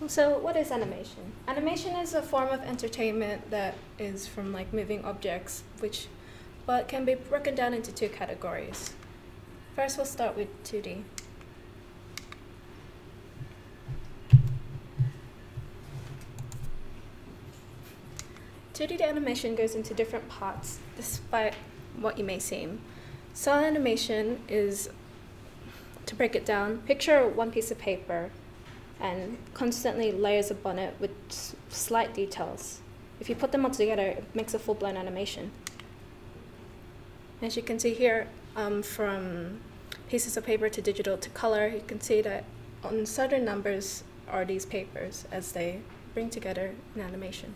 So what is animation? Animation is a form of entertainment that is from like moving objects, but can be broken down into two categories. First, we'll start with 2D. 2D animation goes into different parts, despite what you may seem. Cel Animation is, to break it down, picture one piece of paper and constantly layers upon it with slight details. If you put them all together, it makes a full-blown animation. As you can see here, from pieces of paper to digital to color, you can see that on certain numbers are these papers as they bring together an animation.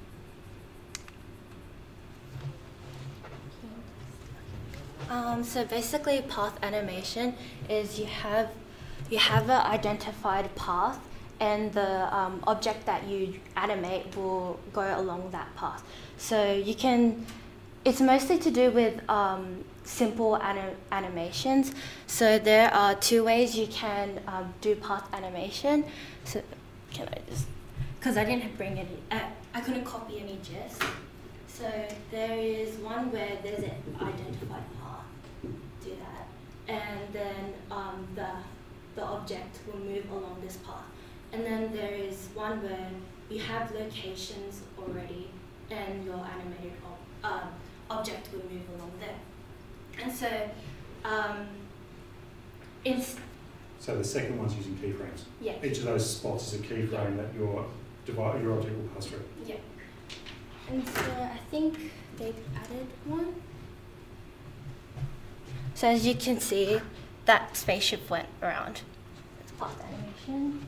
So basically, path animation is you have an identified path, and the object that you animate will go along that path. So you can. It's mostly to do with simple animations. So there are two ways you can do path animation. So can I just? Because I didn't bring any. I couldn't copy any GIFs. So there is one where there's an identified path, do that, and then the object will move along this path. And then there is one where you have locations already, and your animated object will move along there. And so, so the second one's using keyframes. Yeah. Each of those spots is a keyframe that your object will pass through. Yeah. And so I think they've added one. So as you can see, that spaceship went around. It's path animation.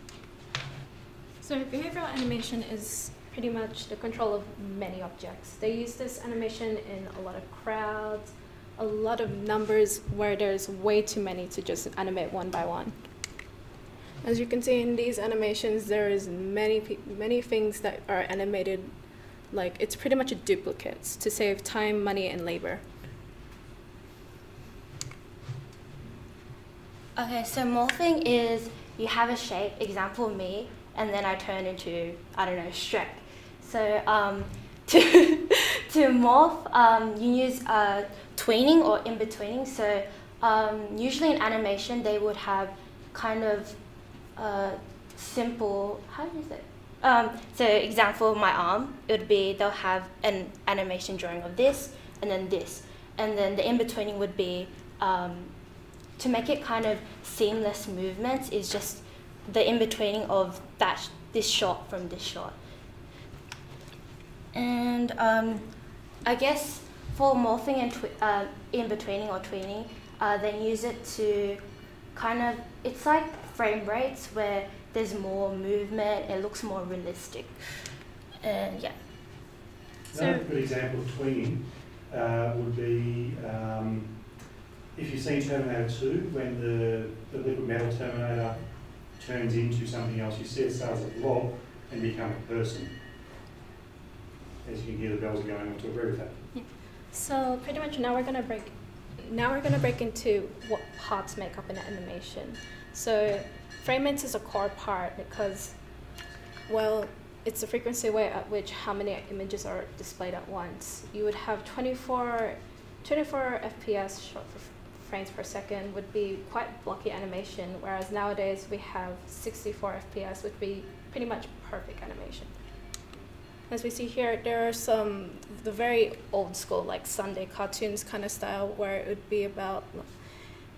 So behavioral animation is pretty much the control of many objects. They use this animation in a lot of crowds, a lot of numbers where there's way too many to just animate one by one. As you can see in these animations, there is many things that are animated. Like, it's pretty much a duplicate to save time, money, and labor. Okay, so morphing is you have a shape, example me, and then I turn into, I don't know, Shrek. So to morph, you use tweening or in-betweening. So usually in animation, they would have kind of simple, how do you say? So example, my arm, it would be, they'll have an animation drawing of this, and then this. And then the in-betweening would be, to make it kind of seamless movements, is just the in-betweening of this shot from this shot. And I guess for morphing and in-betweening or tweening, they use it to kind of, it's like frame rates where there's more movement, it looks more realistic. And yeah. Another good example of tweening would be if you've seen Terminator 2, when the liquid metal Terminator turns into something else, you see it start as a blob and become a person. As you can hear, the bells are going on to agree with that. Yeah. So pretty much now we're gonna break into what parts make up an animation. So frame rates is a core part because, well, it's the frequency rate at which how many images are displayed at once. You would have 24 FPS shot for frames per second would be quite blocky animation, whereas nowadays we have 64 FPS would be pretty much perfect animation. As we see here, there are the very old school, like Sunday cartoons kind of style, where it would be about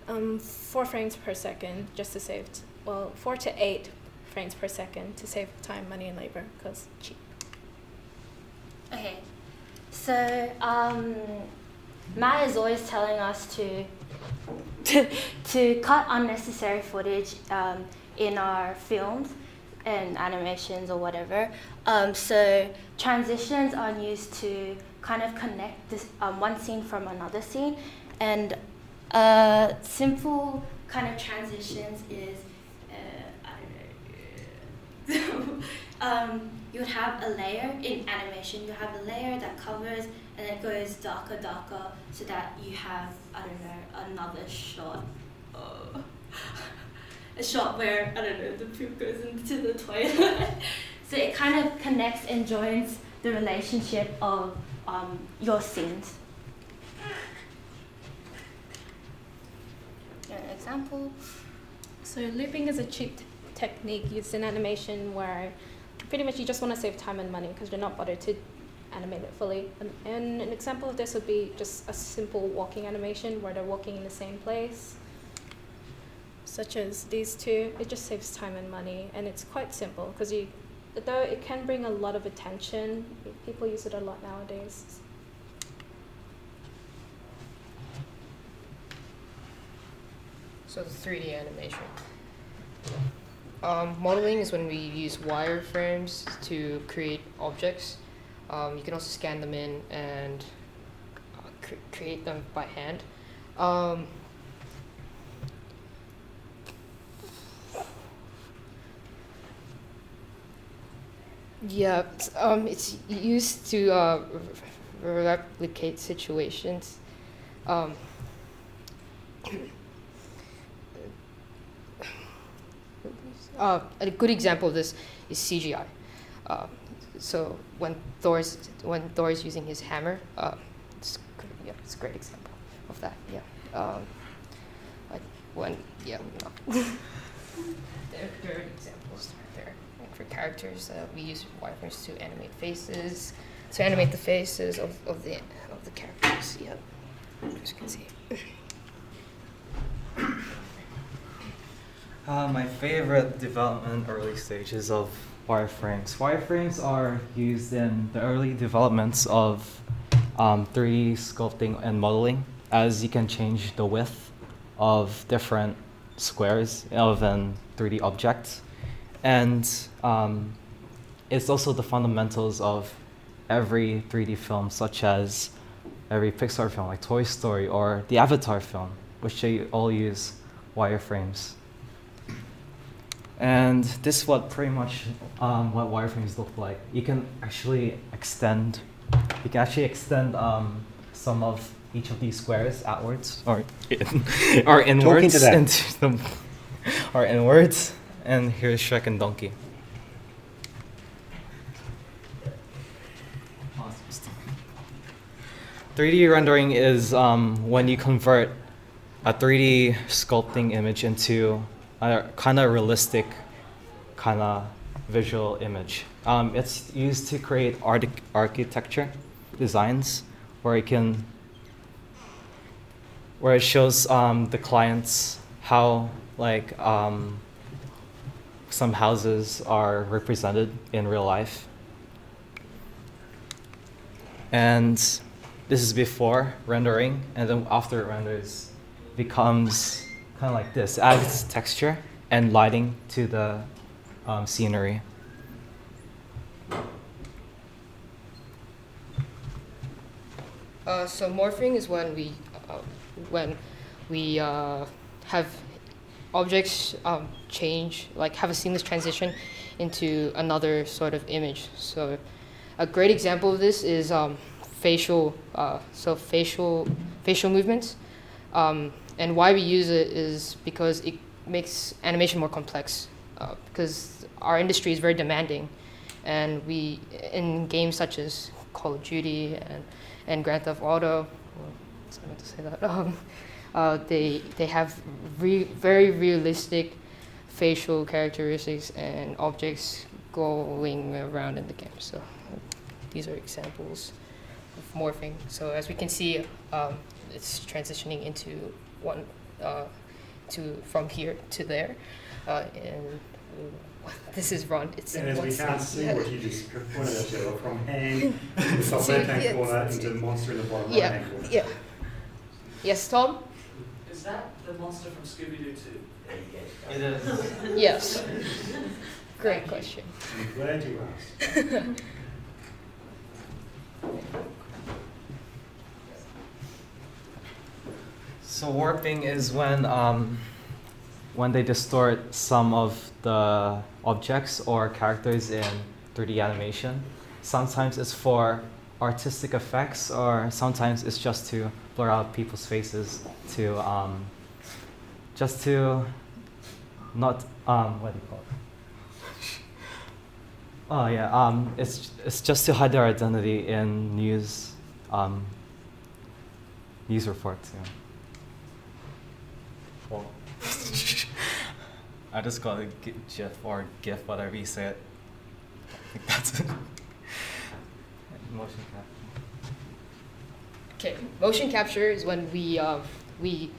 4 frames per second just to save, 4 to 8 frames per second to save time, money, and labor, because cheap. Okay, so Matt is always telling us to cut unnecessary footage in our films and animations or whatever. So transitions are used to kind of connect this one scene from another scene, and simple kind of transitions is you would have a layer in animation. You have a layer that covers and it goes darker, so that you have, I don't know, another shot. A shot where, I don't know, the poop goes into the toilet. So it kind of connects and joins the relationship of your scenes. An example. So looping is a cheap technique used in animation where pretty much you just want to save time and money because you're not bothered to animate it fully. And an example of this would be just a simple walking animation where they're walking in the same place, such as these two. It just saves time and money, and it's quite simple because though it can bring a lot of attention, people use it a lot nowadays. So the 3D animation. Modeling is when we use wireframes to create objects. You can also scan them in and create them by hand. Yeah, it's used to replicate situations. A good example of this is CGI. So when Thor's using his hammer, it's a great example of that. Yeah. There are examples right there. Like for characters, we use wireframes to animate faces, the faces of the characters. Yeah, as you can see. My favorite development early stages of wireframes. Wireframes are used in the early developments of 3D sculpting and modeling, as you can change the width of different squares of an 3D object. And it's also the fundamentals of every 3D film, such as every Pixar film, like Toy Story or the Avatar film, which they all use wireframes. And this is what pretty much what wireframes look like. You can actually extend some of each of these squares outwards or inwards into them, or inwards. And here's Shrek and Donkey. 3D rendering is when you convert a 3D sculpting image into a kind of realistic, kind of visual image. It's used to create architecture designs where it shows the clients how some houses are represented in real life. And this is before rendering, and then after it renders, becomes kind of like this, adds texture and lighting to the scenery. So morphing is when we have objects change, have a seamless transition into another sort of image. So a great example of this is facial movements. And why we use it is because it makes animation more complex. Because our industry is very demanding, and in games such as Call of Duty and Grand Theft Auto, I meant to say that. They have very realistic facial characteristics and objects going around in the game. So these are examples of morphing. So as we can see, it's transitioning into from here to there, and this is Ron. And as we can't see what you just pointed out, Sheila, from hand in the top left-hand corner into monster in the bottom right-hand corner. Yeah. Yes, Tom? Is that the monster from Scooby-Doo 2? It is. Yes. Great question. I'm glad you asked. So warping is when they distort some of the objects or characters in 3D animation. Sometimes it's for artistic effects, or sometimes it's just to blur out people's faces to not what do you call it? Oh yeah, it's just to hide their identity in news reports. Yeah. Well, I just got a GIF or GIF, whatever you say it. I think that's it. Motion capture. Okay, motion capture is when we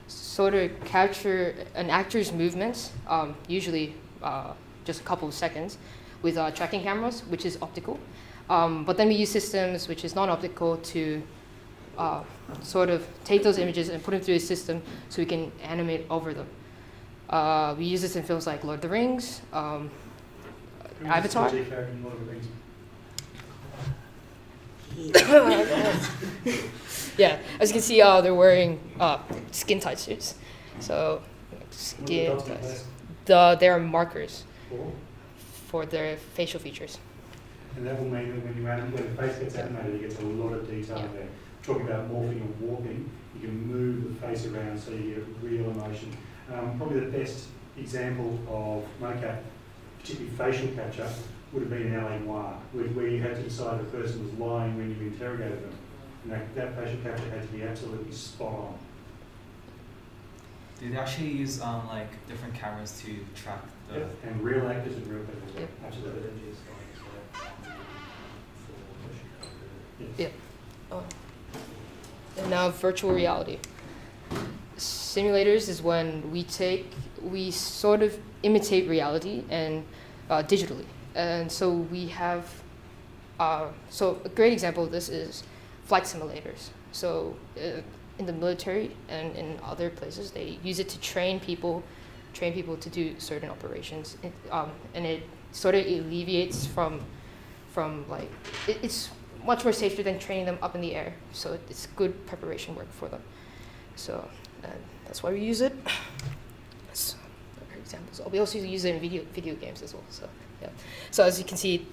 sort of capture an actor's movements, usually just a couple of seconds, with tracking cameras, which is optical. But then we use systems which is non-optical to sort of take those images and put them through a system so we can animate over them. We use this in films like Lord of the Rings, Avatar. Yeah, as you can see, they're wearing skin tight suits. So, there are markers for their facial features. And that will mean that when the face gets animated, it gets a lot of detail there. Talking about morphing and warping, you can move the face around so you get real emotion. Probably the best example of mocap, particularly facial capture, would have been in LA Noire, where you had to decide if the person was lying when you interrogated them. And that facial capture had to be absolutely spot on. Do they actually use like different cameras to track the... Yep. And real actors and real people. Yep. Absolutely. Yep. And now virtual reality. Simulators is when we sort of imitate reality and digitally. And so we have, so a great example of this is flight simulators. So in the military and in other places, they use it to train people to do certain operations. And it sort of alleviates from like, it's much more safer than training them up in the air. So it's good preparation work for them. So that's why we use it. That's examples. We also use it in video games as well. So yeah. So as you can see,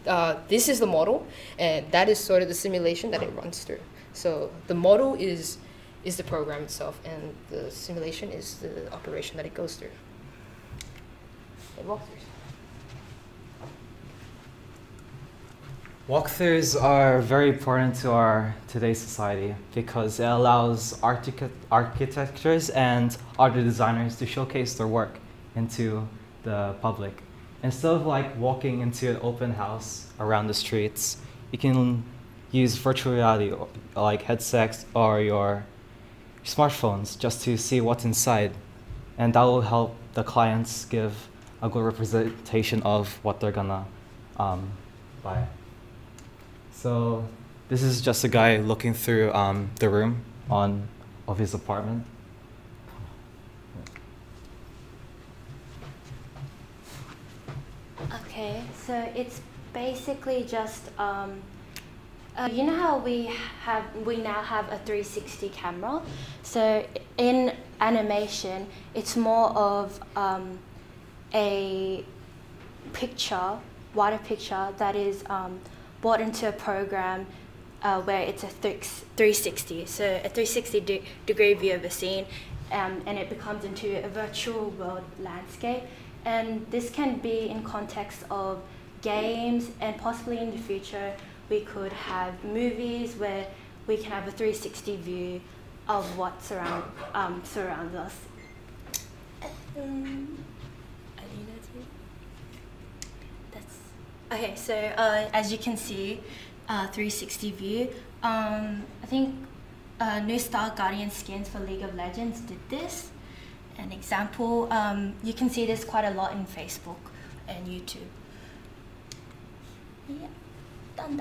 this is the model, and that is sort of the simulation that it runs through. So the model is the program itself, and the simulation is the operation that it goes through. And walkthroughs. Walkthroughs are very important to our today's society because it allows architects and other designers to showcase their work into the public. Instead of like walking into an open house around the streets, you can use virtual reality like headsets or your smartphones just to see what's inside. And that will help the clients give a good representation of what they're gonna buy. So this is just a guy looking through the room of his apartment. Okay, so it's basically just you know how we now have a 360 camera. So in animation, it's more of a picture, wider picture that is brought into a program where it's a 360, so a 360 degree view of a scene, and it becomes into a virtual world landscape. And this can be in context of games, and possibly in the future we could have movies where we can have a 360 view of what surrounds us. Okay, so as you can see, 360 view. I think New Star Guardian skins for League of Legends did this. An example, you can see this quite a lot in Facebook and YouTube. Yeah, done.